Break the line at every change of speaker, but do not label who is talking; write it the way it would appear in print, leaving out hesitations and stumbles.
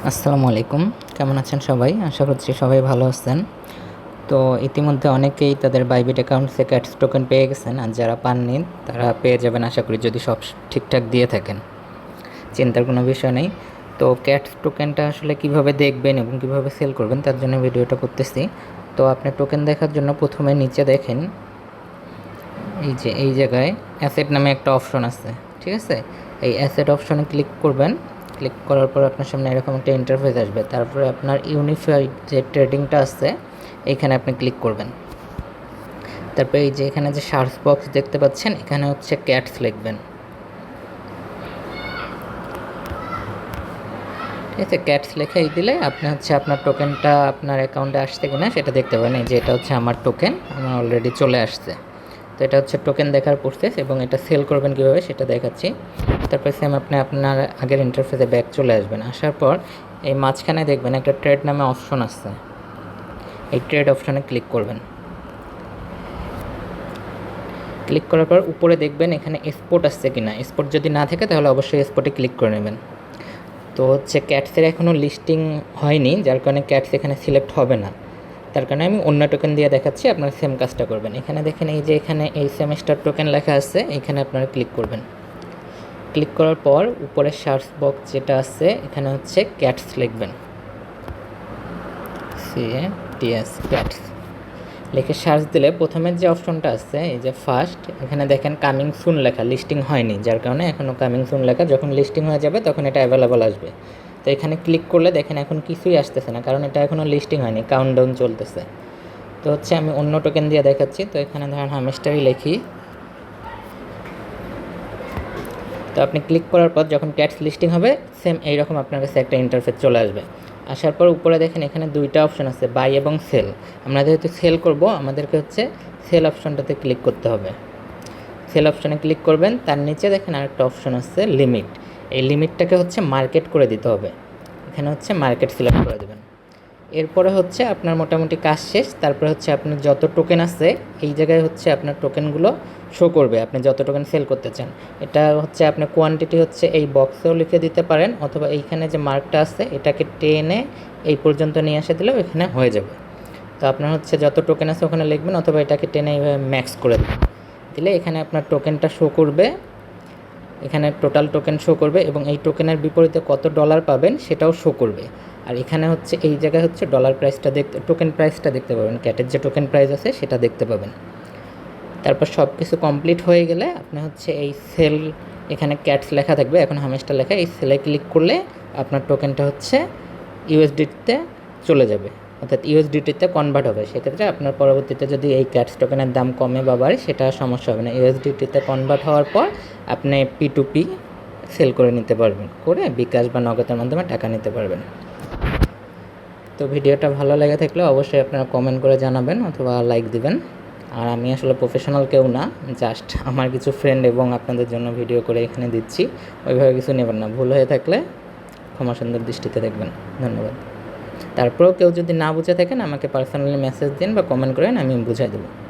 আসসালামু আলাইকুম। কেমন আছেন সবাই? আশা করছি সবাই ভালো আছেন। তো ইতিমধ্যে অনেকেই তাদের বাইবিট অ্যাকাউন্ট থেকে ক্যাটস টোকেন পেয়ে গেছেন, আর যারা পাননি তারা পেয়ে যাবেন আশা করি, যদি সব ঠিকঠাক দিয়ে থাকেন। চিন্তার কোনো বিষয় নেই। তো ক্যাটস টোকেনটা আসলে কিভাবে দেখবেন এবং কিভাবে সেল করবেন তার জন্য ভিডিওটা করতেছি। তো আপনি টোকেন দেখার জন্য প্রথমে নিচে দেখেন, এই জায়গায় অ্যাসেট নামে একটা অপশন আছে, ঠিক আছে? এই অ্যাসেট অপশনে ক্লিক করবেন। ক্লিক করার পর আপনার সামনে এরকম একটা ইন্টারফেস আসবে। তারপরে আপনার ইউনিফাইড যে ট্রেডিংটা আছে এইখানে আপনি ক্লিক করবেন। তারপরে এই যে এখানে যে সার্চ বক্স দেখতে পাচ্ছেন, এখানে হচ্ছে ক্যাটস লিখবেন, ঠিক আছে? ক্যাটস লেখাই দিলে আপনি হচ্ছে আপনার টোকেনটা আপনার অ্যাকাউন্টে আসছে কিনা সেটা দেখতে পাবেন। এই যে এটা হচ্ছে আমার টোকেন, আমার অলরেডি চলে আসছে। তো এটা হচ্ছে টোকেন দেখার প্রসেস, এবং এটা সেল করবেন কীভাবে সেটা দেখাচ্ছি। তারপর সেম আপনি আপনার আগের ইন্টারফেসে ব্যাক চলে আসবেন। আসার পর এই মাঝখানে দেখবেন একটা ট্রেড নামে অপশন আছে, এই ট্রেড অপশনে ক্লিক করবেন। ক্লিক করার পর উপরে দেখবেন এখানে স্পট আসছে কিনা। স্পট যদি না থাকে তাহলে অবশ্যই স্পটে ক্লিক করে নেবেন। তো হচ্ছে ক্যাটসের এখনও লিস্টিং হয়নি, যার কারণে ক্যাটস এখানে সিলেক্ট হবে না। তার কারণে আমি অন্য টোকেন দিয়ে দেখাচ্ছি, আপনারা সেম কাজটা করবেন। এখানে দেখেন এই যে এখানে এই সেমিস্টার টোকেন লেখা আছে, এখানে আপনারা ক্লিক করবেন। ক্লিক করার পর উপরে সার্চ বক্স যেটা আছে এখানে হচ্ছে ক্যাটস লিখবেন, CATS ক্যাটস লিখে সার্চ দিলে প্রথমের যে অপশনটা আছে এই যে ফার্স্ট, এখানে দেখেন কামিং সুন লেখা, লিস্টিং হয়নি, যার কারণে এখনও কামিং সুন লেখা। যখন লিস্টিং হয়ে যাবে তখন এটা অ্যাভেলেবল আসবে। তো এখানে ক্লিক করলে দেখেন এখন কিছুই আসতেছে না, কারণ এটা এখনও লিস্টিং হয়নি, কাউন্টডাউন চলতেছে। তো হচ্ছে আমি অন্য টোকেন দিয়ে দেখাচ্ছি। তো এখানে ধরেন হামেস্টারই লিখি। তো আপনি ক্লিক করার পর যখন ক্যাটস লিস্টিং হবে সেম এইরকম আপনার কাছে একটা ইন্টারফেস চলে আসবে। আসার পর উপরে দেখেন এখানে দুইটা অপশন আছে, বাই এবং সেল। আমরা যেহেতু সেল করব, আমাদেরকে হচ্ছে সেল অপশনটাতে ক্লিক করতে হবে। সেল অপশনে ক্লিক করবেন, তার নিচে দেখেন আরেকটা অপশন আছে লিমিট। এই লিমিটটাকে হচ্ছে মার্কেট করে দিতে হবে। এখানে হচ্ছে মার্কেট সিলেক্ট করে দেবেন। এরপরে হচ্ছে আপনার মোটামুটি কাজ শেষ। তারপরে হচ্ছে আপনার যত টোকেন আছে এই জায়গায় হচ্ছে আপনার টোকেনগুলো শো করবে, আপনি যত টোকেন সেল করতে চান। এটা হচ্ছে আপনার কোয়ান্টিটি হচ্ছে এই বক্সেও লিখে দিতে পারেন, অথবা এইখানে যে মার্কটা আছে এটাকে টেনে এই পর্যন্ত নিয়ে আসে দিলেও এখানে হয়ে যাবে। তো আপনার হচ্ছে যত টোকেন আছে ওখানে লিখবেন, অথবা এটাকে টেনে এইভাবে ম্যাক্স করে দেবেন, দিলে এখানে আপনার টোকেনটা শো করবে। এখানে টোটাল টোকেন শো করবে, এবং এই টোকেনের বিপরীতে কত ডলার পাবেন সেটাও শো করবে। আর এখানে হচ্ছে এই জায়গায় হচ্ছে ডলার প্রাইসটা দেখতে, টোকেন প্রাইসটা দেখতে পাবেন, ক্যাটের যে টোকেন প্রাইস আছে সেটা দেখতে পাবেন। তারপর সব কিছু কমপ্লিট হয়ে গেলে আপনি হচ্ছে এই সেল, এখানে ক্যাটস লেখা থাকবে, এখন হামেশটা লেখা, এই সেলে ক্লিক করলে আপনার টোকেনটা হচ্ছে ইউএসডিতে চলে যাবে, অর্থাৎ ইউএসডিটিতে কনভার্ট হবে। সেক্ষেত্রে আপনার পরবর্তীতে যদি এই ক্যাটস টোকেনের দাম কমে বা বাড়ে সেটা সমস্যা হবে না। ইউএসডিটিতে কনভার্ট হওয়ার পর আপনি P2P সেল করে নিতে পারবেন, করে বিকাশ বা নগদের মাধ্যমে টাকা নিতে পারবেন। তো ভিডিওটা ভালো লেগে থাকলে অবশ্যই আপনারা কমেন্ট করে জানাবেন অথবা লাইক দিবেন। আর আমি আসলে প্রফেশনাল কেউ না, জাস্ট আমার কিছু ফ্রেন্ড এবং আপনাদের জন্য ভিডিও করে এখানে দিচ্ছি, ওইভাবে কিছু নেবেন না। ভুল হয়ে থাকলে ক্ষমা সুন্দর দৃষ্টিতে দেখবেন। ধন্যবাদ। তারপরেও কেউ যদি না বুঝে থাকেন আমাকে পার্সোনালি মেসেজ দিন বা কমেন্ট করেন, আমি বুঝাই দেবো।